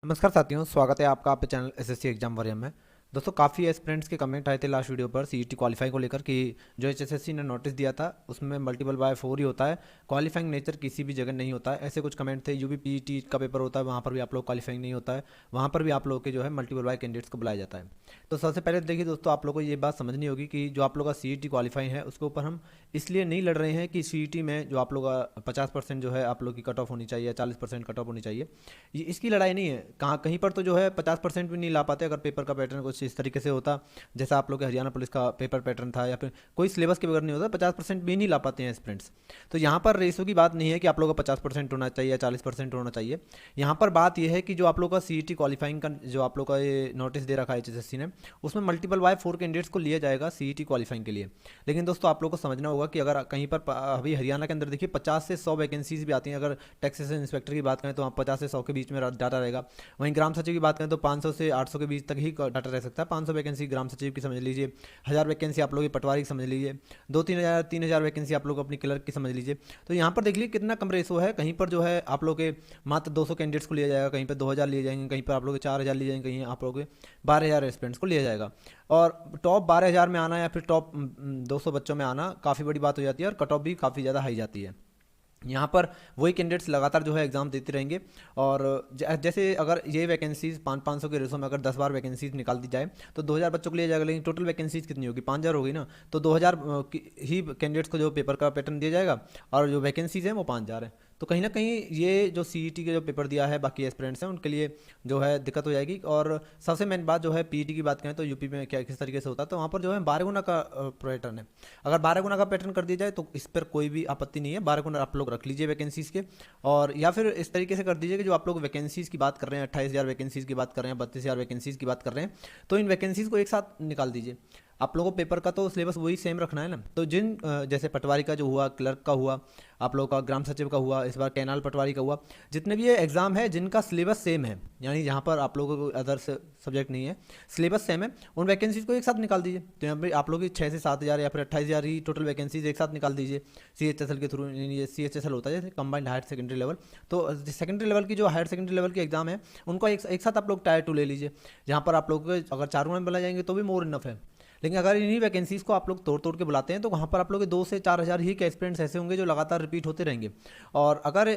नमस्कार साथियों, स्वागत है आपका आपके चैनल एसएससी एग्जाम वॉरियर में। दोस्तों, काफ़ी एस्पिरेंट्स के कमेंट आए थे लास्ट वीडियो पर सीईटी क्वालिफाई को लेकर कि जो एचएसएससी ने नोटिस दिया था उसमें मल्टीपल बाय 4 ही होता है, क्वालिफाइंग नेचर किसी भी जगह नहीं होता है। ऐसे कुछ कमेंट थे। यूपी पीईटी का पेपर होता है, वहाँ पर भी आप लोग क्वालिफाइंग नहीं होता है, वहाँ पर भी आप लोग के जो है मल्टीपल बाय कैंडिडेट्स को बुलाया जाता है। तो सबसे पहले देखिए दोस्तों, आप लोग को ये बात समझनी होगी कि जो आप लोग का सीईटी क्वालिफाई है उसके ऊपर हम इसलिए नहीं लड़ रहे हैं कि सीईटी में जो आप लोग का 50% जो है आप लोग की कट ऑफ होनी चाहिए, 40% कट ऑफ होनी चाहिए। ये इसकी लड़ाई नहीं है। कहाँ कहीं पर तो जो है 50% भी नहीं ला पाते अगर पेपर का पैटर्न कुछ इस तरीके से होता जैसा आप लोग के हरियाणा पुलिस का पेपर पैटर्न था, या फिर कोई सिलेबस के बगैर नहीं होता, 50% भी नहीं ला पाते हैं स्टूडेंट्स। तो यहाँ पर रेशो की बात नहीं है कि आप लोगों का 50% होना चाहिए या 40% होना चाहिए। यहाँ पर बात यह है कि जो आप लोग का सीईटी क्वालिफाइंग का जो आप लोग का ये नोटिस दे रखा है एचएसएससी ने, उसमें मल्टीपल बाय 4 कैंडिडेट्स को लिया जाएगा सीईटी क्वालिफाइंग के लिए। लेकिन दोस्तों, आप लोग को समझना होगा कि अगर कहीं पर अभी हरियाणा के अंदर देखिए 50 से 100 वैकेंसीज भी आती हैं। अगर टैक्सेशन इंस्पेक्टर की बात करें तो वहाँ 50 से 100 के बीच में डाटा रहेगा। वहीं ग्राम सचिव की बात करें तो 500 से 800 के बीच तक ही डाटा रह सकता है। 500 वैकेंसी ग्राम सचिव की समझ लीजिए, 1000 वैकेंसी आप लोग की पटवारी की समझ लीजिए, 2-3 हज़ार वैकेंसी आप लोग अपनी क्लर्क की समझ लीजिए। तो यहाँ पर देख लीजिए कितना कम रेशो है। कहीं पर जो है आप लोग के मात्र 200 कैंडिडेट्स को लिया जाएगा, कहीं पर 2000 लिए जाएंगे, कहीं पर आप लोग के 4000 लिए जाएंगे, कहीं आप लोग के 12000 एस्पिरेंट्स को लिया जाएगा। और टॉप 12000 में आना या फिर टॉप 200 बच्चों में आना काफ़ी बड़ी बात हो जाती है, और कट ऑफ भी काफ़ी ज़्यादा हाई जाती है। यहाँ पर वही कैंडिडेट्स लगातार जो है एग्जाम देते रहेंगे। और जैसे अगर ये वैकेंसीज 500 के रेशो में अगर 10 बार वैकेंसीज निकाल दी जाए तो 2000 बच्चों को लिया जाएगा। लेकिन टोटल वैकेंसीज कितनी होगी? 5000 होगी ना। तो 2000 ही कैंडिडेट्स को जो पेपर का पैटर्न दिया जाएगा, और जो वैकेंसीज हैं वो 5000 है। तो कहीं ना कहीं ये जो सीईटी के जो पेपर दिया है बाकी एस्पिरेंट्स हैं उनके लिए जो है दिक्कत हो जाएगी। और सबसे मेन बात जो है पीईटी की बात करें तो यूपी में क्या किस तरीके से होता है, तो वहाँ पर जो है 12 गुना का पैटर्न है। अगर 12 गुना का पैटर्न कर दिया जाए तो इस पर कोई भी आपत्ति नहीं है। 12 गुना आप लोग रख लीजिए वैकेंसीज के। और या फिर इस तरीके से कर दीजिए कि जो आप लोग वैकेंसीज की बात कर रहे हैं, 28,000 वैकेंसीज की बात कर रहे हैं, 32,000 वैकेंसीज की बात कर रहे हैं, तो इन वैकेंसीज को एक साथ निकाल दीजिए। आप लोगों को पेपर का तो सिलेबस वही सेम रखना है ना। तो जिन जैसे पटवारी का जो हुआ, क्लर्क का हुआ, आप लोगों का ग्राम सचिव का हुआ, इस बार कैनाल पटवारी का हुआ, जितने भी ये एग्जाम है जिनका सिलेबस सेम है, यानी जहाँ पर आप लोगों को अदर सब्जेक्ट नहीं है, सिलेबस सेम है, उन वैकेंसीज को एक साथ निकाल दीजिए। तो यहाँ पर आप लोग की 6 से 7,000 या फिर 28,000 ही टोटल वैकेंसीज एक साथ निकाल दीजिए सीएचएसएल के थ्रू। सीएचएसएल होता है जैसे कंबाइंड हायर सेकेंडरी लेवल। तो सेकेंडरी लेवल की जो हायर सेकेंडरी लेवल की एग्जाम है उनको एक साथ आप लोग टायर 2 ले लीजिए, जहाँ पर आप लोग अगर 4 गुना में बुलाए जाएंगे तो भी मोर इनफ है। लेकिन अगर इन्हीं वैकेंसीज को आप लोग तोड़ तोड़ के बुलाते हैं तो वहाँ पर आप लोग के 2 से 4 हज़ार ही एस्पिरेंट्स ऐसे होंगे जो लगातार रिपीट होते रहेंगे। और अगर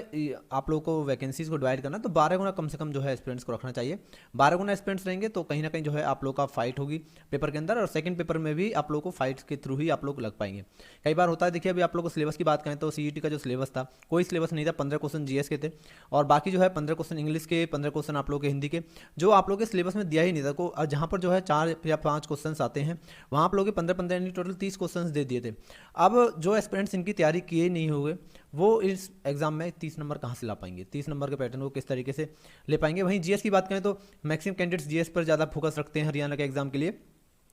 आप लोग को वैकेंसीज को डिवाइड करना तो 12 गुना कम से कम जो है एस्पिरेंट्स को रखना चाहिए। 12 गुना एस्पिरेंट्स रहेंगे तो कहीं ना कहीं जो है आप लोग का फाइट होगी पेपर के अंदर, और सेकंड पेपर में भी आप लोग को फाइट के थ्रू ही आप लोग लग पाएंगे। कई बार होता है, देखिए अभी आप लोग को सिलेबस की बात करें तो सीईटी का जो सिलेबस था कोई सिलेबस नहीं था। 15 क्वेश्चन जीएस के थे, और बाकी जो है 15 क्वेश्चन इंग्लिश के, 15 क्वेश्चन आप लोग के हिंदी के, जो आप लोग के सिलेबस में दिया ही नहीं था को। जहाँ पर जो है 4 या 5 क्वेश्चन आते हैं वहाँ आप लोग के 15-15 यानी टोटल 30 क्वेश्चंस दे दिए थे। अब जो एस्पिरेंट्स इनकी तैयारी किए नहीं हुए वो इस एग्जाम में 30 नंबर कहाँ से ला पाएंगे? 30 नंबर के पैटर्न को किस तरीके से ले पाएंगे? वहीं जीएस की बात करें तो मैक्सिमम कैंडिडेट्स जीएस पर ज़्यादा फोकस रखते हैं हरियाणा के एग्जाम के लिए।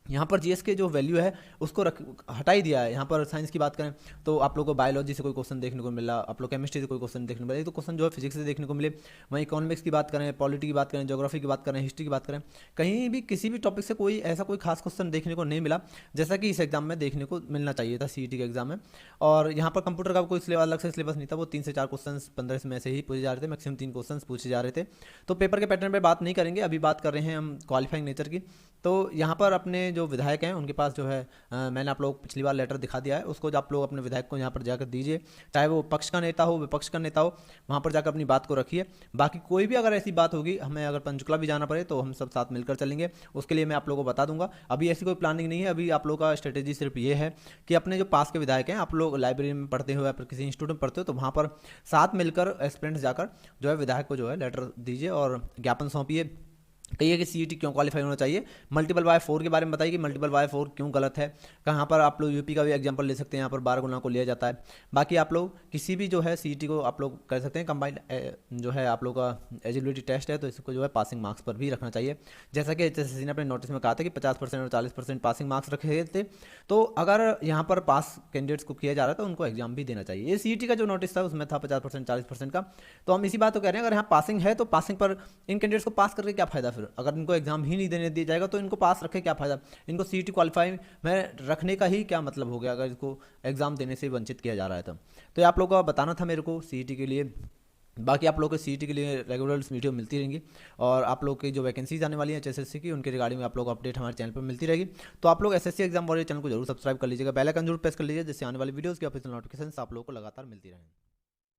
यहाँ पर जीएस के जो वैल्यू है उसको हटा ही दिया है। यहाँ पर साइंस की बात करें तो आप लोगों को बायोलॉजी से कोई क्वेश्चन देखने को मिला, आप लोग केमिस्ट्री से कोई क्वेश्चन देखने को मिला, एक तो क्वेश्चन जो है फिजिक्स से देखने को मिले। वहीं इकोनॉमिक्स की बात करें, पॉलिटी की बात करें, ज्योग्राफी की बात करें, हिस्ट्री की बात करें, कहीं भी किसी भी टॉपिक से कोई ऐसा कोई खास क्वेश्चन देखने को नहीं मिला जैसा कि इस एग्जाम में देखने को मिलना चाहिए था सीईटी के एग्जाम में। और यहाँ पर कंप्यूटर का कोई अलग से सिलेबस नहीं था। वो 3 से 4 क्वेश्चन 15 में से ही पूछे जा रहे थे, मैक्सिमम 3 क्वेश्चन पूछे जा रहे थे। तो पेपर के पैटर्न पर बात नहीं करेंगे, अभी बात कर रहे हैं हम क्वालिफाइंग नेचर की। तो यहाँ पर अपने जो विधायक हैं उनके पास जो है मैंने आप लोग पिछली बार लेटर दिखा दिया है, उसको आप लोग अपने विधायक को यहाँ पर जाकर दीजिए। चाहे वो पक्ष का नेता हो, विपक्ष का नेता हो, वहाँ पर जाकर अपनी बात को रखिए। बाकी कोई भी अगर ऐसी बात होगी, हमें अगर पंचकुला भी जाना पड़े तो हम सब साथ मिलकर चलेंगे, उसके लिए मैं आप लोगों को बता दूंगा। अभी ऐसी कोई प्लानिंग नहीं है। अभी आप लोग का स्ट्रेटेजी सिर्फ ये है कि अपने जो पास के विधायक हैं, आप लोग लाइब्रेरी में पढ़ते हो या फिर किसी इंस्टीट्यूट में पढ़ते हो, तो वहाँ पर साथ मिलकर एस्पिरेंट्स जाकर जो है विधायक को जो है लेटर दीजिए और ज्ञापन सौंपिए। कहिए कि सीईटी क्यों क्वालिफाई होना चाहिए। मल्टीपल बाय 4 के बारे में बताइए कि मल्टीपल बाय 4 क्यों गलत है। कहाँ पर आप लोग यूपी का भी एग्जांपल ले सकते हैं, यहाँ पर 12 गुना को लिया जाता है। बाकी आप लोग किसी भी जो है सीईटी को आप लोग कर सकते हैं। कंबाइंड जो है आप लोग का एलिजिबिलिटी टेस्ट है तो इसको जो है पासिंग मार्क्स पर भी रखना चाहिए। जैसा कि एचएसएससी ने अपने नोटिस में कहा था कि 50% और 40% पासिंग मार्क्स रखे थे। तो अगर यहाँ पर पास कैंडिडेट्स को किया जा रहा है तो उनको एग्जाम भी देना चाहिए। ये सीईटी का जो नोटिस था उसमें था 50% 40% का। तो हम इसी बात को कह रहे हैं, अगर यहाँ पासिंग है तो पासिंग पर इन कैंडिडेट्स को पास करके क्या फायदा? फिर अगर इनको एग्जाम ही नहीं देने दिया जाएगा तो इनको पास रखे क्या फायदा? इनको सीईटी क्वालिफाई में रखने का ही क्या मतलब हो गया अगर इसको एग्जाम देने से वंचित किया जा रहा है तो ये आप लोगों को बताना था मेरे को सीईटी के लिए। बाकी आप लोगों को सीईटी के लिए रेगुलर वीडियो मिलती रहेंगी, और आप लोग की जो वैकेंसीज आने वाली हैं एचएसएससी की, उनके रिगार्डिंग आप लोग को अपडेट हमारे चैनल पर मिलती रहेगी। तो आप लोग एसएससी एग्जाम वॉरियर चैनल को जरूर सब्सक्राइब कर लीजिएगा, बेल आइकन जरूर प्रेस कर लीजिए, जिससे आने वाली वीडियोज़ की ऑफिशियल नोटिफिकेशन आप लोगों को लगातार मिलती रहें।